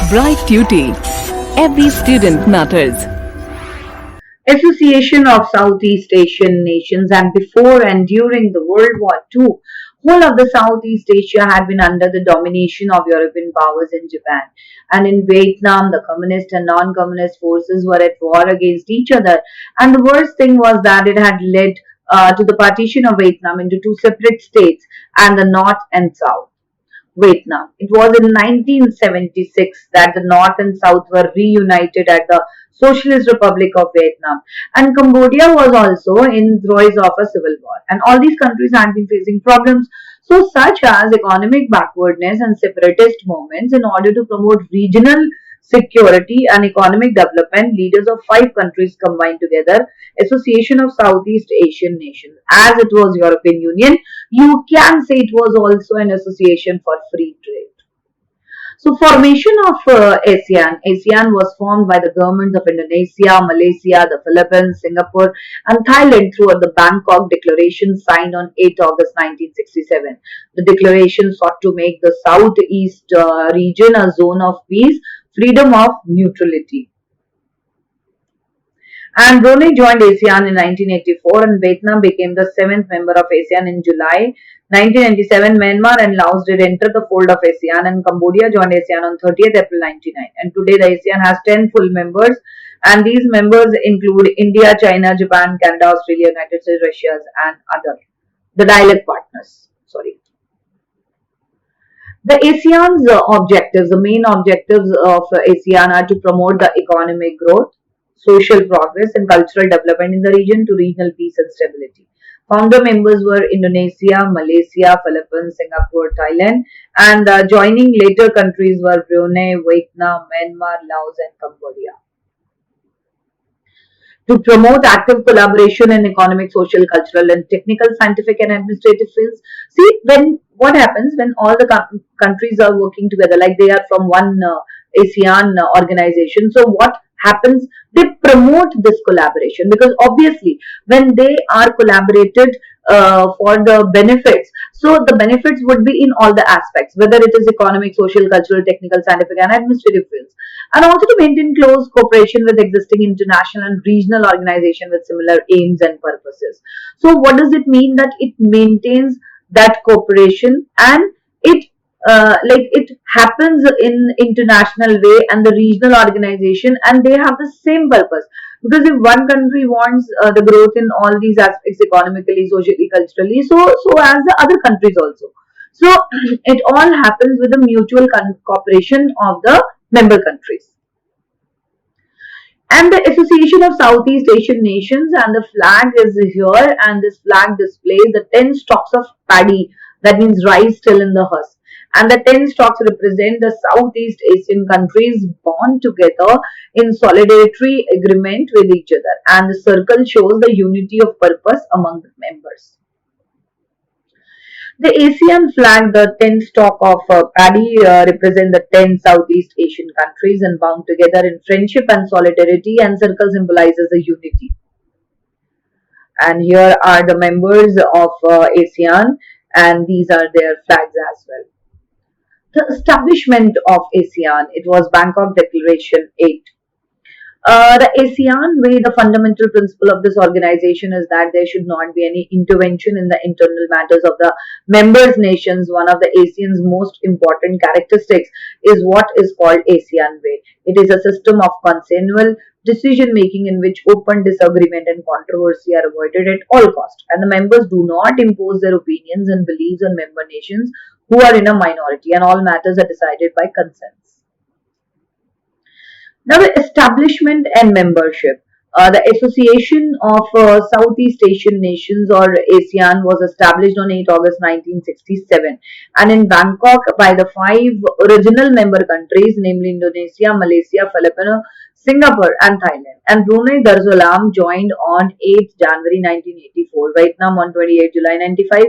Bright Tuty. Every student matters. Association of Southeast Asian Nations, and before and during the World War II, whole of the Southeast Asia had been under the domination of European powers in Japan. And in Vietnam, the communist and non-communist forces were at war against each other. And the worst thing was that it had led to the partition of Vietnam into two separate states, and the North and South. Vietnam. It was in 1976 that the North and South were reunited at the Socialist Republic of Vietnam, and Cambodia was also in throes of a civil war. And all these countries had been facing problems, so such as economic backwardness and separatist movements. In order to promote regional security and economic development, leaders of five countries combined together Association of Southeast Asian Nations. As it was European Union, you can say it was also an association for free trade. So formation of ASEAN. ASEAN was formed by the governments of Indonesia, Malaysia, the Philippines, Singapore and Thailand through the Bangkok Declaration signed on 8 August 1967. The declaration sought to make the Southeast region a zone of peace, freedom of neutrality. And Brunei joined ASEAN in 1984, and Vietnam became the seventh member of ASEAN in July 1997. Myanmar and Laos did enter the fold of ASEAN, and Cambodia joined ASEAN on 30th April 1999. And today the ASEAN has 10 full members, and these members include India, China, Japan, Canada, Australia, United States, Russia, and other the dialect partners. Sorry. The ASEAN's objectives, the main objectives of ASEAN are to promote the economic growth, social progress and cultural development in the region, to regional peace and stability. Founder members were Indonesia, Malaysia, Philippines, Singapore, Thailand, and joining later countries were Brunei, Vietnam, Myanmar, Laos and Cambodia. To promote active collaboration in economic, social, cultural and technical, scientific and administrative fields. See, when what happens when all the countries are working together, like they are from one ASEAN organization. So what happens? They promote this collaboration, because obviously when they are collaborated for the benefits, so the benefits would be in all the aspects, whether it is economic, social, cultural, technical, scientific and administrative fields, and also to maintain close cooperation with existing international and regional organizations with similar aims and purposes. So what does it mean? That it maintains that cooperation, and it like it happens in international way and the regional organization, and they have the same purpose. Because if one country wants the growth in all these aspects, economically, socially, culturally, so as the other countries also. So it all happens with the mutual cooperation of the member countries. And the Association of Southeast Asian Nations, and the flag is here, and this flag displays the 10 stalks of paddy, that means rice still in the husk. And the 10 stalks represent the Southeast Asian countries bound together in solidarity agreement with each other. And the circle shows the unity of purpose among the members. The ASEAN flag, the 10 stalk of paddy, represent the 10 Southeast Asian countries and bound together in friendship and solidarity, and circle symbolizes the unity. And here are the members of ASEAN, and these are their flags as well. The establishment of ASEAN, it was Bangkok Declaration 8. The ASEAN way, the fundamental principle of this organization is that there should not be any intervention in the internal matters of the members nations. One of the ASEAN's most important characteristics is what is called ASEAN way. It is a system of consensual decision making in which open disagreement and controversy are avoided at all costs, and the members do not impose their opinions and beliefs on member nations who are in a minority, and all matters are decided by consensus. Now, the establishment and membership. The Association of Southeast Asian Nations, or ASEAN, was established on 8 August 1967, and in Bangkok by the five original member countries, namely Indonesia, Malaysia, Philippines, Singapore and Thailand. And Brunei Darussalam joined on 8th January 1984, Vietnam on 28 July 95,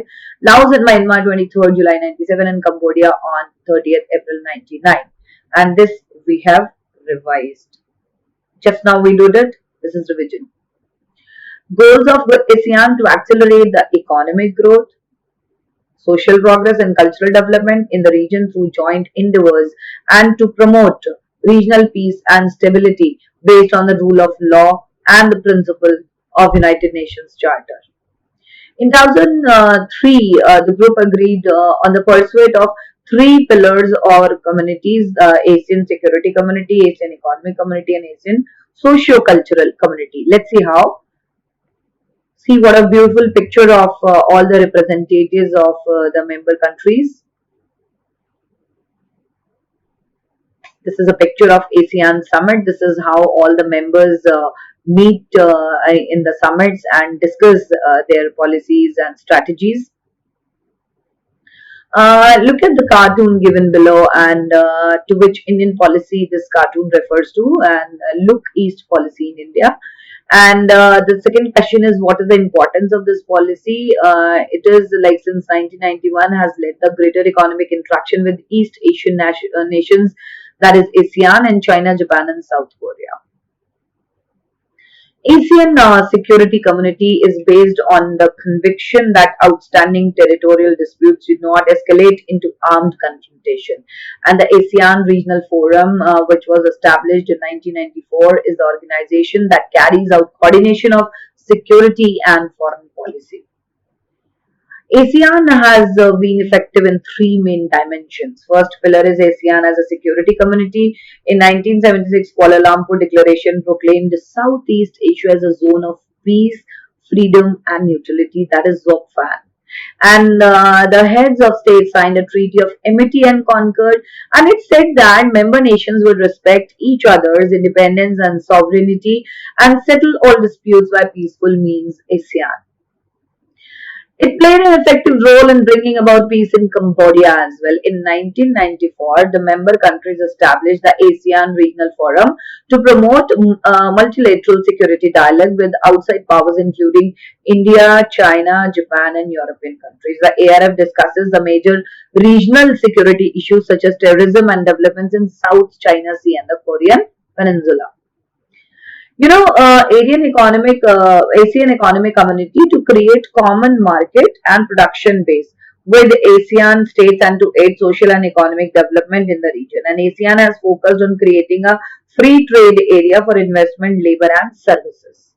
Laos and Myanmar 23rd July 97, and Cambodia on 30th April 99. And this we have revised. Just now we did it. This is revision. Goals of ASEAN: to accelerate the economic growth, social progress and cultural development in the region through joint endeavors, and to promote regional peace and stability based on the rule of law and the principle of United Nations Charter. In 2003, the group agreed on the pursuit of three pillars or communities: ASEAN Security Community, ASEAN Economic Community, and ASEAN Socio-Cultural Community. Let's see how. See what a beautiful picture of all the representatives of the member countries. This is a picture of ASEAN summit. This is how all the members meet in the summits and discuss their policies and strategies. Look at the cartoon given below, and to which Indian policy this cartoon refers to, and look East policy in India. And the second question is, what is the importance of this policy? It is like since 1991 has led the greater economic interaction with East Asian nations, that is ASEAN, and China, Japan, and South Korea. ASEAN Security Community is based on the conviction that outstanding territorial disputes do not escalate into armed confrontation. And the ASEAN Regional Forum, which was established in 1994, is the organization that carries out coordination of security and foreign policy. ASEAN has been effective in three main dimensions. First pillar is ASEAN as a security community. In 1976, Kuala Lumpur Declaration proclaimed Southeast Asia as a zone of peace, freedom, and neutrality, that is ZOPFAN. And the heads of state signed a treaty of amity and concord, and it said that member nations would respect each other's independence and sovereignty and settle all disputes by peaceful means. ASEAN. It played an effective role in bringing about peace in Cambodia as well. In 1994, the member countries established the ASEAN Regional Forum to promote multilateral security dialogue with outside powers including India, China, Japan, and European countries. The ARF discusses the major regional security issues such as terrorism and developments in South China Sea and the Korean Peninsula. ASEAN Economic Community to create common market and production base with ASEAN states and to aid social and economic development in the region. And ASEAN has focused on creating a free trade area for investment, labor, and services.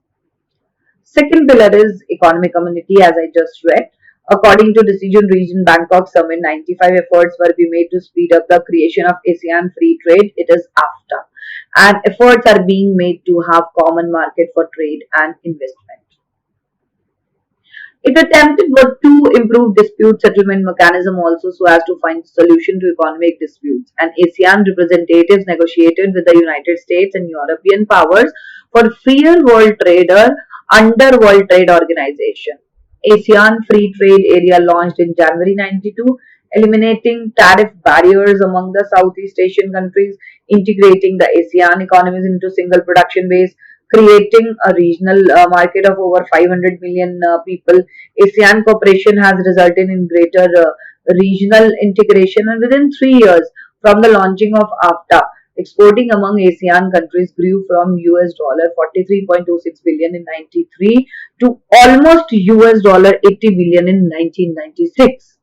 Second pillar is economic community, as I just read. According to Decision Region Bangkok Summit, 95 efforts were be made to speed up the creation of ASEAN free trade. It is after. And efforts are being made to have common market for trade and investment. It attempted to improve dispute settlement mechanism also so as to find solution to economic disputes. And ASEAN representatives negotiated with the United States and European powers for freer world trader under World Trade Organization. ASEAN Free Trade Area launched in January 92, eliminating tariff barriers among the Southeast Asian countries, integrating the ASEAN economies into single production base, creating a regional market of over 500 million people. ASEAN cooperation has resulted in greater regional integration, and within 3 years from the launching of AFTA, exporting among ASEAN countries grew from US dollar 43.26 billion in 93 to almost US dollar 80 billion in 1996.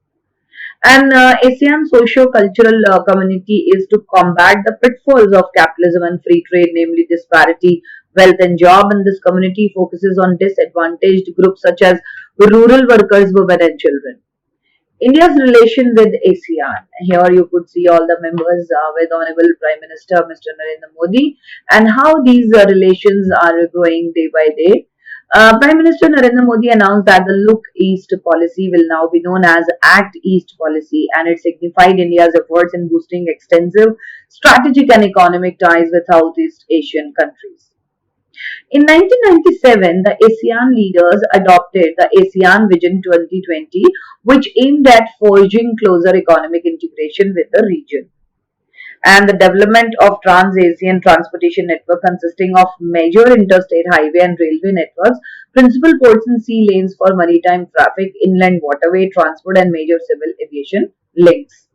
And ASEAN socio-cultural community is to combat the pitfalls of capitalism and free trade, namely disparity, wealth, and job. And this community focuses on disadvantaged groups such as rural workers, women, and children. India's relation with ASEAN. Here you could see all the members with Honorable Prime Minister Mr. Narendra Modi and how these relations are growing day by day. Prime Minister Narendra Modi announced that the Look East policy will now be known as Act East policy, and it signified India's efforts in boosting extensive strategic and economic ties with Southeast Asian countries. In 1997, the ASEAN leaders adopted the ASEAN Vision 2020, which aimed at forging closer economic integration with the region. And the development of Trans-ASEAN Transportation Network consisting of major interstate highway and railway networks, principal ports and sea lanes for maritime traffic, inland waterway transport, and major civil aviation links.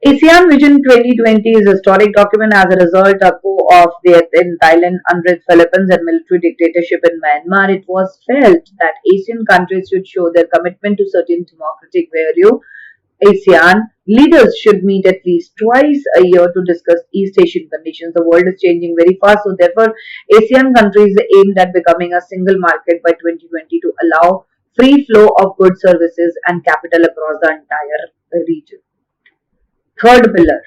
ASEAN Vision 2020 is a historic document as a result of death in Thailand under Philippines and military dictatorship in Myanmar. It was felt that Asian countries should show their commitment to certain democratic values ASEAN leaders should meet at least twice a year to discuss East Asian conditions. The world is changing very fast, so therefore, ASEAN countries aimed at becoming a single market by 2020 to allow free flow of goods, services, and capital across the entire region. Third pillar,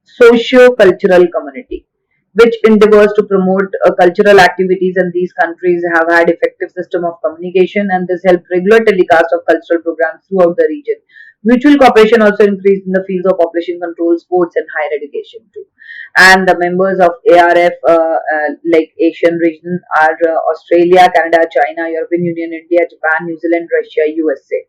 socio-cultural community, which endeavors to promote cultural activities in these countries have had effective system of communication, and this helped regular telecast of cultural programs throughout the region. Mutual cooperation also increased in the fields of population control, sports, and higher education too. And the members of ARF, like Asian region, are Australia, Canada, China, European Union, India, Japan, New Zealand, Russia, USA.